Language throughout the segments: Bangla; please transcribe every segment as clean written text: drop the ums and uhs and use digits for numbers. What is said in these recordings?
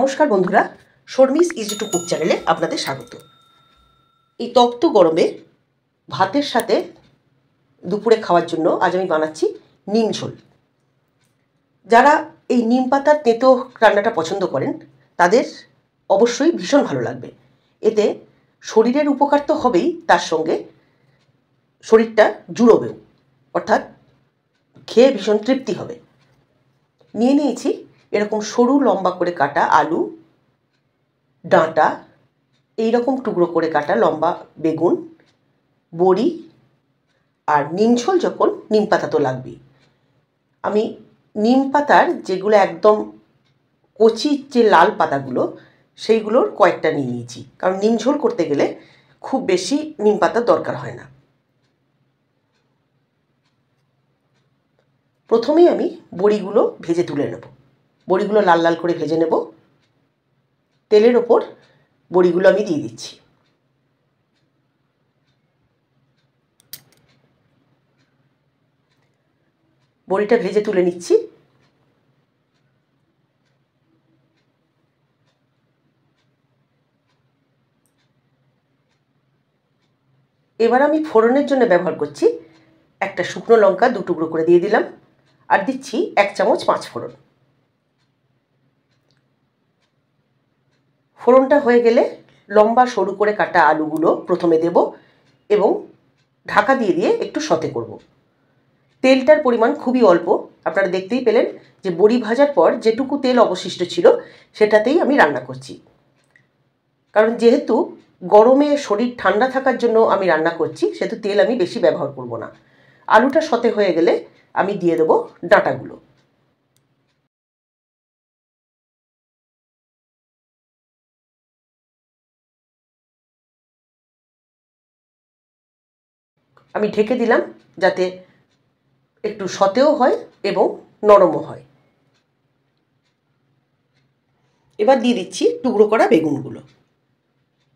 নমস্কার বন্ধুরা, শর্মিস ইজি টু কুক চ্যানেলে আপনাদের স্বাগত। এই তপ্ত গরমে ভাতের সাথে দুপুরে খাওয়ার জন্য আজ আমি বানাচ্ছি নিম ঝোল। যারা এই নিম পাতার তেঁতো রান্নাটা পছন্দ করেন তাদের অবশ্যই ভীষণ ভালো লাগবে। এতে শরীরের উপকার তো হবেই, তার সঙ্গে শরীরটা জুড়োবেও, অর্থাৎ খেয়ে ভীষণ তৃপ্তি হবে। নিয়ে নিয়েছি এরকম সরু লম্বা করে কাটা আলু, ডাঁটা, এইরকম টুকরো করে কাটা লম্বা বেগুন, বড়ি, আর নিম ঝোল যখন নিম পাতা তো লাগবেই। আমি নিম পাতার যেগুলো একদম কচি যে লাল পাতাগুলো সেইগুলোর কয়েকটা নিয়ে নিয়েছি, কারণ নিম ঝোল করতে গেলে খুব বেশি নিম পাতার দরকার হয় না। প্রথমেই আমি বড়িগুলো ভেজে তুলে নেব। বড়িগুলো লাল লাল করে ভেজে নেব। তেলের ওপর বড়িগুলো আমি দিয়ে দিচ্ছি। বড়িটা ভেজে তুলে নিচ্ছি। এবার আমি ফোড়নের জন্য ব্যবহার করছি একটা শুকনো লঙ্কা 2 টুকরো করে দিয়ে দিলাম, আর দিচ্ছি 1 চামচ 5 ফোড়ন। ফোড়নটা হয়ে গেলে লম্বা সরু করে কাটা আলুগুলো প্রথমে দেব এবং ঢাকা দিয়ে দিয়ে একটু সতে করব। তেলটার পরিমাণ খুবই অল্প, আপনারা দেখতেই পেলেন যে বড়ি ভাজার পর যেটুকু তেল অবশিষ্ট ছিল সেটাতেই আমি রান্না করছি। কারণ যেহেতু গরমে শরীর ঠান্ডা থাকার জন্য আমি রান্না করছি, সেহেতু তেল আমি বেশি ব্যবহার করব না। আলুটা সতে হয়ে গেলে আমি দিয়ে দেবো ডাঁটাগুলো। আমি ঢেকে দিলাম যাতে একটু সতেও হয় এবং নরমও হয়। এবার দিয়ে দিচ্ছি টুকরো করা বেগুনগুলো।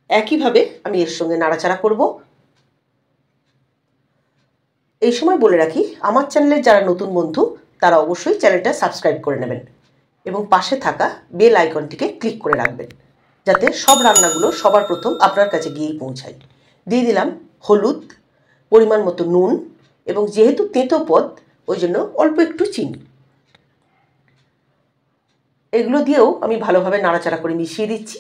একইভাবে আমি এর সঙ্গে নাড়াচাড়া করব। এই সময় বলে রাখি, আমার চ্যানেলের যারা নতুন বন্ধু তারা অবশ্যই চ্যানেলটা সাবস্ক্রাইব করে নেবেন এবং পাশে থাকা বেল আইকনটিকে ক্লিক করে রাখবেন, যাতে সব রান্নাগুলো সবার প্রথম আপনার কাছে গিয়েই পৌঁছায়। দিয়ে দিলাম হলুদ, পরিমাণ মতো নুন, এবং যেহেতু তেঁতো পদ ওই জন্য অল্প একটু চিনি। এগুলো দিয়েও আমি ভালোভাবে নাড়াচাড়া করে মিশিয়ে দিচ্ছি।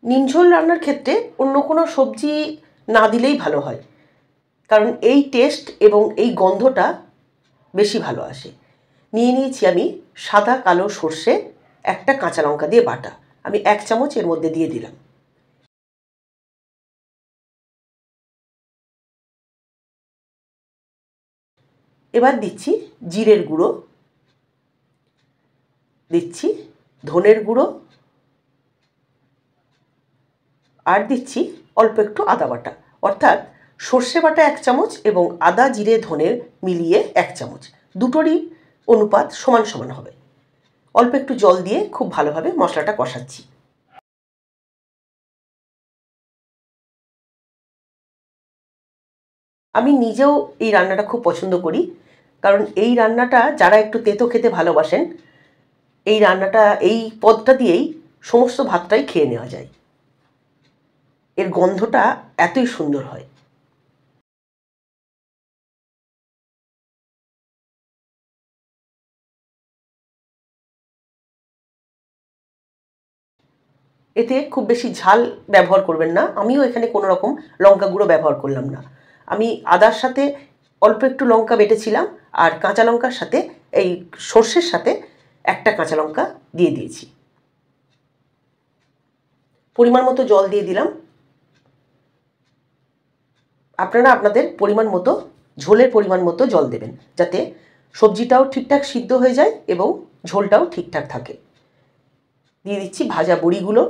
নিম ঝোল রান্নার ক্ষেত্রে অন্য কোনো সবজি না দিলেই ভালো হয়, কারণ এই টেস্ট এবং এই গন্ধটা বেশি ভালো আসে। নিয়ে নিয়েছি আমি সাদা কালো সর্ষে, একটা কাঁচা লঙ্কা দিয়ে বাটা, আমি 1 চামচ এর মধ্যে দিয়ে দিলাম। এবার দিচ্ছি জিরের গুঁড়ো, দিচ্ছি ধনের গুঁড়ো, আর দিচ্ছি অল্প একটু আদা বাটা, অর্থাৎ সর্ষে বাটা 1 চামচ এবং আদা জিরে ধনের মিলিয়ে 1 চামচ, দুটোরই অনুপাত সমান সমান হবে। অল্প একটু জল দিয়ে খুব ভালোভাবে মশলাটা কষাচ্ছি। আমি নিজেও এই রান্নাটা খুব পছন্দ করি, কারণ এই রান্নাটা যারা একটু তেতো খেতে ভালোবাসেন, এই রান্নাটা এই পদটা দিয়েই সমস্ত ভাতটাই খেয়ে নেওয়া যায়। এর গন্ধটা এতই সুন্দর হয়। এতে খুব বেশি ঝাল ব্যবহার করবেন না। আমিও এখানে কোনো রকম লঙ্কা গুঁড়ো ব্যবহার করলাম না। আমি আদার সাথে অল্প একটু লঙ্কা বেটেছিলাম, আর কাঁচা লঙ্কার সাথে এই সর্ষের সাথে একটা কাঁচা লঙ্কা দিয়ে দিয়েছি। পরিমাণ মতো জল দিয়ে দিলাম। আপনারা আপনাদের পরিমাণ মতো, ঝোলের পরিমাণ মতো জল দেবেন, যাতে সবজিটাও ঠিকঠাক সিদ্ধ হয়ে যায় এবং ঝোলটাও ঠিকঠাক থাকে। দিয়ে দিচ্ছি ভাজা বড়িগুলো।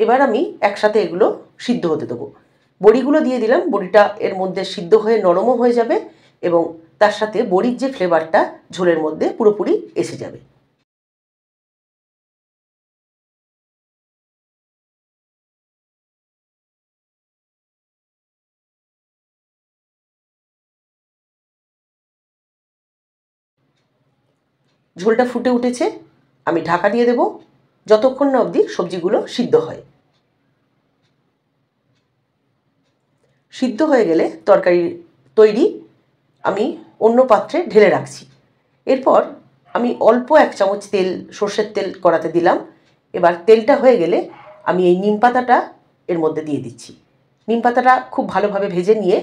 এবার আমি একসাথে এগুলো সিদ্ধ হতে দেবো। বড়িগুলো দিয়ে দিলাম, বড়িটা এর মধ্যে সিদ্ধ হয়ে নরমও হয়ে যাবে এবং তার সাথে বড়ির যে ফ্লেভারটা ঝোলের মধ্যে পুরোপুরি এসে যাবে। ঝোলটা ফুটে উঠেছে, আমি ঢাকা দিয়ে দেব যতক্ষণ না অবধি সবজিগুলো সিদ্ধ হয়। সিদ্ধ হয়ে গেলে তরকারি তৈরি, আমি অন্য পাত্রে ঢেলে রাখছি। এরপর আমি অল্প 1 চামচ তেল, সর্ষের তেল কড়াতে দিলাম। এবার তেলটা হয়ে গেলে আমি এই নিম পাতাটা এর মধ্যে দিয়ে দিচ্ছি। নিম পাতাটা খুব ভালোভাবে ভেজে নিয়ে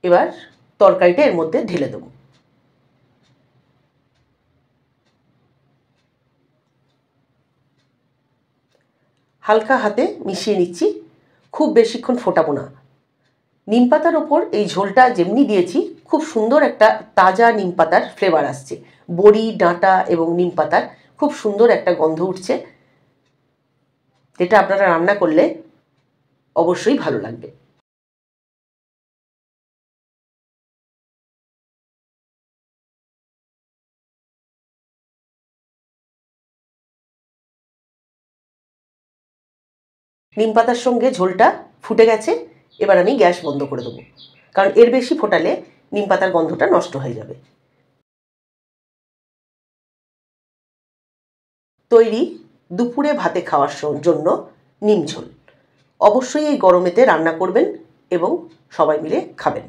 এবার তরকারিটা এর মধ্যে ঢেলে দেবো। হালকা হাতে মিশিয়ে নিচ্ছি, খুব বেশিক্ষণ ফোটাবো না। নিম পাতার ওপর এই ঝোলটা যেমনি দিয়েছি, খুব সুন্দর একটা তাজা নিম পাতার ফ্লেভার আসছে। বড়ি, ডাঁটা এবং নিম পাতার খুব সুন্দর একটা গন্ধ উঠছে, যেটা আপনারা রান্না করলে অবশ্যই ভালো লাগবে। নিম পাতার সঙ্গে ঝোলটা ফুটে গেছে, এবার আমি গ্যাস বন্ধ করে দেবো, কারণ এর বেশি ফোটালে নিম পাতার গন্ধটা নষ্ট হয়ে যাবে। তৈরি দুপুরে ভাতে খাওয়ার জন্য নিম ঝোল। অবশ্যই এই গরমেতে রান্না করবেন এবং সবাই মিলে খাবেন।